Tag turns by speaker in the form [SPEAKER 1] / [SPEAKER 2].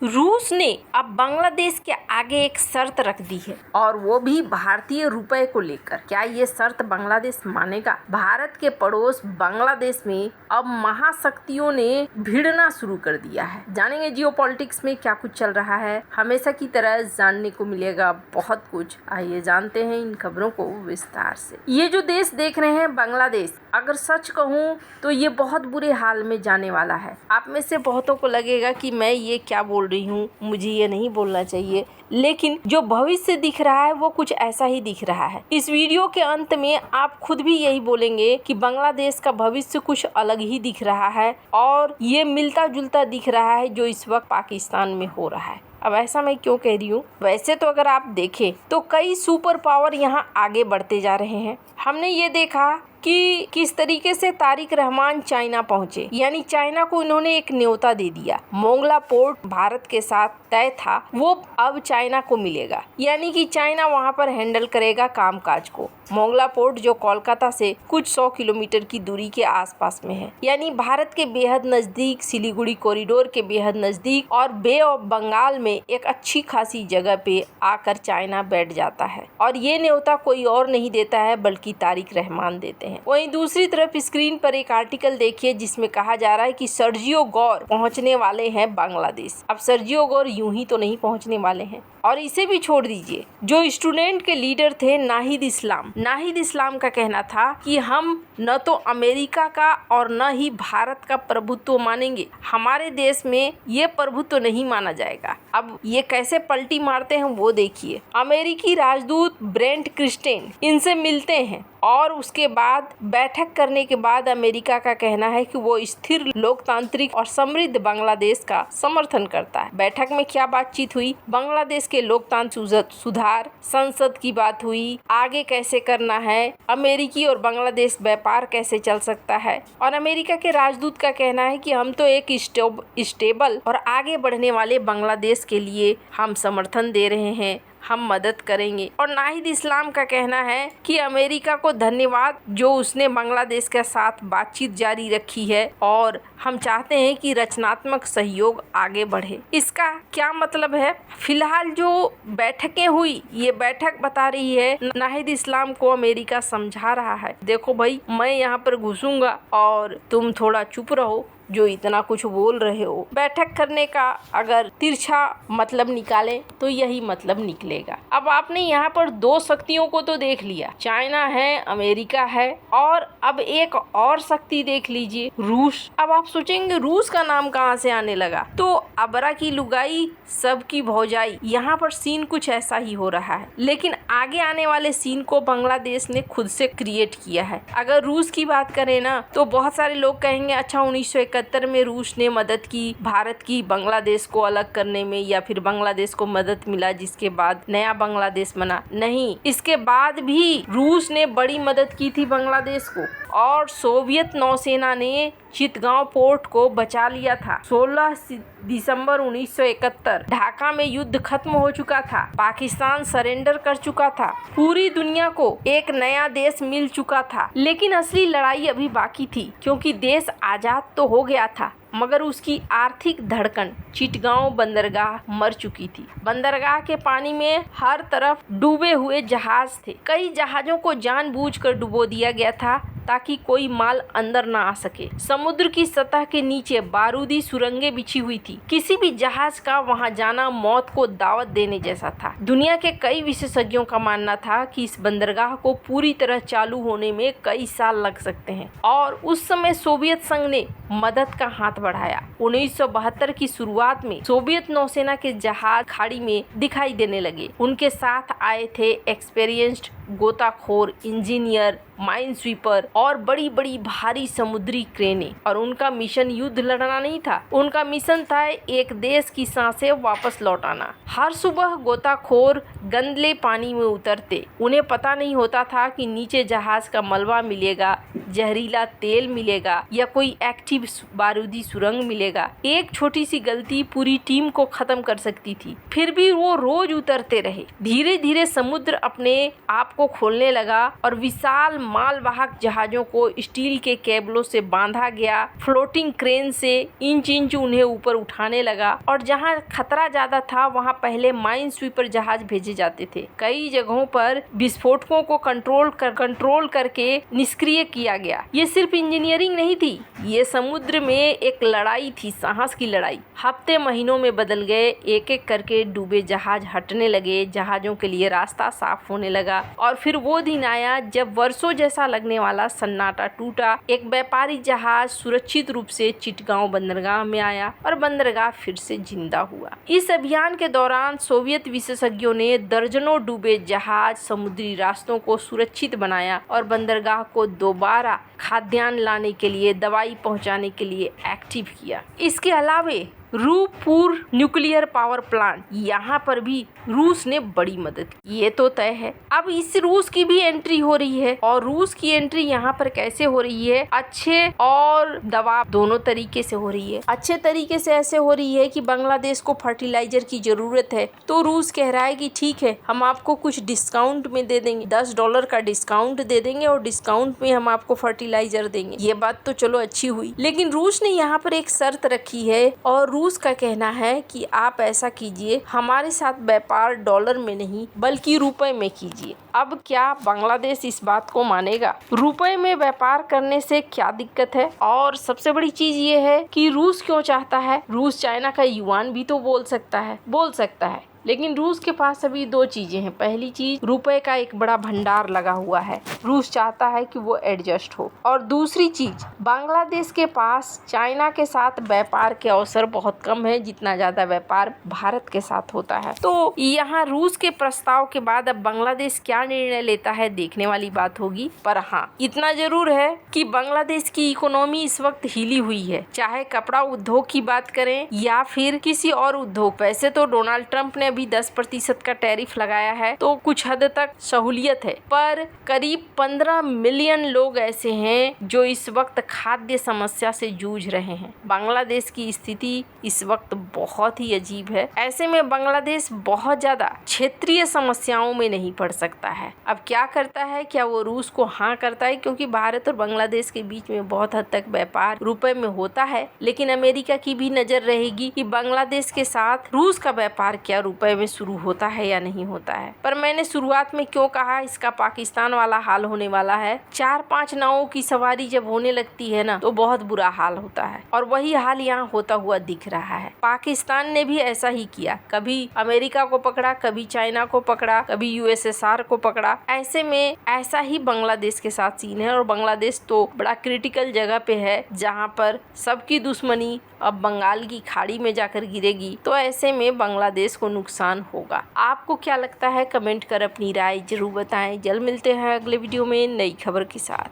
[SPEAKER 1] रूस ने अब बांग्लादेश के आगे एक शर्त रख दी है और वो भी भारतीय रुपए को लेकर। क्या ये शर्त बांग्लादेश मानेगा? भारत के पड़ोस बांग्लादेश में अब महाशक्तियों ने भिड़ना शुरू कर दिया है। जानेंगे जियोपॉलिटिक्स में क्या कुछ चल रहा है। हमेशा की तरह जानने को मिलेगा बहुत कुछ। आइए जानते हैं इन खबरों को विस्तार से। ये जो देश देख रहे हैं बांग्लादेश, अगर सच कहूँ तो ये बहुत बुरे हाल में जाने वाला है। आप में से बहुतों को लगेगा कि मैं ये क्या बोल रही हूँ, मुझे ये नहीं बोलना चाहिए, लेकिन जो भविष्य दिख रहा है वो कुछ ऐसा ही दिख रहा है। इस वीडियो के अंत में आप खुद भी यही बोलेंगे कि बांग्लादेश का भविष्य कुछ अलग ही दिख रहा है और ये मिलता जुलता दिख रहा है जो इस वक्त पाकिस्तान में हो रहा है। अब ऐसा मैं क्यों कह रही हूँ? वैसे तो अगर आप देखें तो कई सुपर पावर यहाँ आगे बढ़ते जा रहे हैं। हमने ये देखा कि किस तरीके से तारिक रहमान चाइना पहुंचे, यानी चाइना को इन्होंने एक न्योता दे दिया। मोंगला पोर्ट भारत के साथ तय था, वो अब चाइना को मिलेगा, यानी कि चाइना वहां पर हैंडल करेगा कामकाज को। मोंगला पोर्ट जो कोलकाता से कुछ 100 किलोमीटर की दूरी के आसपास में है, यानी भारत के बेहद नजदीक, सिलीगुड़ी कॉरिडोर के बेहद नजदीक और बे ऑफ बंगाल में एक अच्छी खासी जगह पे आकर चाइना बैठ जाता है। और ये न्योता कोई और नहीं देता है बल्कि तारिक रहमान देते हैं। वहीं दूसरी तरफ स्क्रीन पर एक आर्टिकल देखिए जिसमें कहा जा रहा है कि सर्जियो गौर पहुंचने वाले हैं बांग्लादेश। अब सर्जियो गौर यूं ही तो नहीं पहुंचने वाले हैं। और इसे भी छोड़ दीजिए, जो स्टूडेंट के लीडर थे नाहिद इस्लाम का कहना था कि हम न तो अमेरिका का और न ही भारत का प्रभुत्व मानेंगे, हमारे देश में ये प्रभुत्व नहीं माना जाएगा। अब ये कैसे पलटी मारते हैं वो देखिए। अमेरिकी राजदूत ब्रेंट क्रिस्टेन इनसे मिलते हैं और उसके बाद बैठक करने के बाद अमेरिका का कहना है कि वो स्थिर, लोकतांत्रिक और समृद्ध बांग्लादेश का समर्थन करता है। बैठक में क्या बातचीत हुई? बांग्लादेश के लोकतांत्रिक सुधार, संसद की बात हुई, आगे कैसे करना है, अमेरिकी और बांग्लादेश व्यापार कैसे चल सकता है। और अमेरिका के राजदूत का कहना है कि हम तो एक स्टेबल और आगे बढ़ने वाले बांग्लादेश के लिए हम समर्थन दे रहे हैं, हम मदद करेंगे। और नाहिद इस्लाम का कहना है कि अमेरिका को धन्यवाद जो उसने बांग्लादेश के साथ बातचीत जारी रखी है और हम चाहते हैं कि रचनात्मक सहयोग आगे बढ़े। इसका क्या मतलब है? फिलहाल जो बैठकें हुई, ये बैठक बता रही है नाहिद इस्लाम को अमेरिका समझा रहा है, देखो भाई मैं यहाँ पर घुसूंगा और तुम थोड़ा चुप रहो जो इतना कुछ बोल रहे हो। बैठक करने का अगर तिरछा मतलब निकालें तो यही मतलब निकलेगा। अब आपने यहाँ पर दो शक्तियों को तो देख लिया, चाइना है, अमेरिका है, और अब एक और शक्ति देख लीजिए, रूस। अब आप सोचेंगे रूस का नाम कहाँ से आने लगा? तो अबरा की लुगाई सबकी भौजाई, यहाँ पर सीन कुछ ऐसा ही हो रहा है। लेकिन आगे आने वाले सीन को बांग्लादेश ने खुद से क्रिएट किया है। अगर रूस की बात करें ना तो बहुत सारे लोग कहेंगे अच्छा 1971 में रूस ने मदद की भारत की बांग्लादेश को अलग करने में, या फिर बांग्लादेश को मदद मिला जिसके बाद नया बांग्लादेश बना। नहीं, इसके बाद भी रूस ने बड़ी मदद की थी बांग्लादेश को और सोवियत नौसेना ने चितगांव पोर्ट को बचा लिया था। 16 दिसंबर 1971 ढाका में युद्ध खत्म हो चुका था, पाकिस्तान सरेंडर कर चुका था, पूरी दुनिया को एक नया देश मिल चुका था। लेकिन असली लड़ाई अभी बाकी थी, क्योंकि देश आजाद तो हो गया था मगर उसकी आर्थिक धड़कन चिटगांव बंदरगाह मर चुकी थी। बंदरगाह के पानी में हर तरफ डूबे हुए जहाज थे। कई जहाजों को जानबूझकर डुबो दिया गया था ताकि कोई माल अंदर ना आ सके। समुद्र की सतह के नीचे बारूदी सुरंगें बिछी हुई थी। किसी भी जहाज का वहां जाना मौत को दावत देने जैसा था। दुनिया के कई विशेषज्ञों का मानना था कि इस बंदरगाह को पूरी तरह चालू होने में कई साल लग सकते हैं और उस समय सोवियत संघ ने मदद का हाथ बढ़ाया। 1972 की शुरुआत में सोवियत नौसेना के जहाज खाड़ी में दिखाई देने लगे। उनके साथ आए थे एक्सपीरियंस्ड गोताखोर, इंजीनियर, माइन स्वीपर और बड़ी बड़ी भारी समुद्री क्रेनें। और उनका मिशन युद्ध लड़ना नहीं था, उनका मिशन था एक देश की सांसें वापस लौटाना। हर सुबह गोताखोर गंदले पानी में उतरते। उन्हें पता नहीं होता था कि नीचे जहाज का मलबा मिलेगा, जहरीला तेल मिलेगा या कोई एक्टिव बारूदी सुरंग मिलेगा। एक छोटी सी गलती पूरी टीम को खत्म कर सकती थी। फिर भी वो रोज उतरते रहे। धीरे धीरे समुद्र अपने आप को खोलने लगा और विशाल मालवाहक जहाजों को स्टील के केबलों से बांधा गया। फ्लोटिंग क्रेन से इंच इंच उन्हें ऊपर उठाने लगा और जहां खतरा ज्यादा था वहां पहले माइन स्वीपर जहाज भेजे जाते थे। कई जगहों पर विस्फोटकों को कंट्रोल करके निष्क्रिय किया गया। ये सिर्फ इंजीनियरिंग नहीं थी, ये समुद्र में एक लड़ाई थी, साहस की लड़ाई। हफ्ते महीनों में बदल गए, एक एक करके डूबे जहाज हटने लगे, जहाजों के लिए रास्ता साफ होने लगा और फिर वो दिन आया जब वर्षों जैसा लगने वाला सन्नाटा टूटा। एक व्यापारी जहाज सुरक्षित रूप से चिटगांव बंदरगाह में आया और बंदरगाह फिर से जिंदा हुआ। इस अभियान के दौरान सोवियत विशेषज्ञों ने दर्जनों डूबे जहाज, समुद्री रास्तों को सुरक्षित बनाया और बंदरगाह को दोबारा खाद्यान्न लाने के लिए, दवाई पहुंचाने के लिए एक्टिव किया। इसके अलावे रूपपुर न्यूक्लियर पावर प्लांट, यहाँ पर भी रूस ने बड़ी मदद की, ये तो तय है। अब इस रूस की भी एंट्री हो रही है और रूस की एंट्री यहाँ पर कैसे हो रही है? अच्छे और दबाव दोनों तरीके से हो रही है। अच्छे तरीके से ऐसे हो रही है कि बांग्लादेश को फर्टिलाइजर की जरूरत है तो रूस कह रहा है कि ठीक है, हम आपको कुछ डिस्काउंट में दे देंगे, $10 का डिस्काउंट दे देंगे और डिस्काउंट में हम आपको फर्टिलाइजर देंगे। ये बात तो चलो अच्छी हुई, लेकिन रूस ने यहाँ पर एक शर्त रखी है और रूस का कहना है कि आप ऐसा कीजिए, हमारे साथ व्यापार डॉलर में नहीं बल्कि रुपए में कीजिए। अब क्या बांग्लादेश इस बात को मानेगा? रुपए में व्यापार करने से क्या दिक्कत है? और सबसे बड़ी चीज ये है कि रूस क्यों चाहता है? रूस चाइना का युआन भी तो बोल सकता है, लेकिन रूस के पास अभी दो चीजें हैं। पहली चीज, रुपए का एक बड़ा भंडार लगा हुआ है, रूस चाहता है कि वो एडजस्ट हो। और दूसरी चीज, बांग्लादेश के पास चाइना के साथ व्यापार के अवसर बहुत कम है, जितना ज्यादा व्यापार भारत के साथ होता है। तो यहाँ रूस के प्रस्ताव के बाद अब बांग्लादेश क्या निर्णय लेता है देखने वाली बात होगी। पर हाँ, इतना जरूर है कि बांग्लादेश की इकोनॉमी इस वक्त हिली हुई है, चाहे कपड़ा उद्योग की बात करें या फिर किसी और उद्योग। वैसे तो डोनाल्ड ट्रंप ने अभी 10% का टैरिफ लगाया है तो कुछ हद तक सहूलियत है, पर करीब 15 मिलियन लोग ऐसे हैं जो इस वक्त खाद्य समस्या से जूझ रहे हैं। बांग्लादेश की स्थिति इस वक्त बहुत ही अजीब है। ऐसे में बांग्लादेश बहुत ज्यादा क्षेत्रीय समस्याओं में नहीं पड़ सकता है। अब क्या करता है? क्या वो रूस को हाँ करता है? क्योंकि भारत और बांग्लादेश के बीच में बहुत हद तक व्यापार रुपए में होता है, लेकिन अमेरिका की भी नजर रहेगी कि बांग्लादेश के साथ रूस का व्यापार क्या रुपए में शुरू होता है या नहीं होता है। पर मैंने शुरुआत में क्यों कहा इसका पाकिस्तान वाला हाल होने वाला है। 4-5 नावों की सवारी जब होने लगती है ना तो बहुत बुरा हाल होता है और वही हाल यहाँ होता हुआ दिख रहा है। पाकिस्तान ने भी ऐसा ही किया, कभी अमेरिका को पकड़ा, कभी चाइना को पकड़ा, कभी यूएसएसआर को पकड़ा। ऐसे में ऐसा ही बांग्लादेश के साथ सीन है और बांग्लादेश तो बड़ा क्रिटिकल जगह पे है जहाँ पर सबकी दुश्मनी अब बंगाल की खाड़ी में जाकर गिरेगी। तो ऐसे में बांग्लादेश को नुकसान होगा। आपको क्या लगता है? कमेंट कर अपनी राय जरूर बताएं। जल्द मिलते हैं अगले वीडियो में नई खबर के साथ।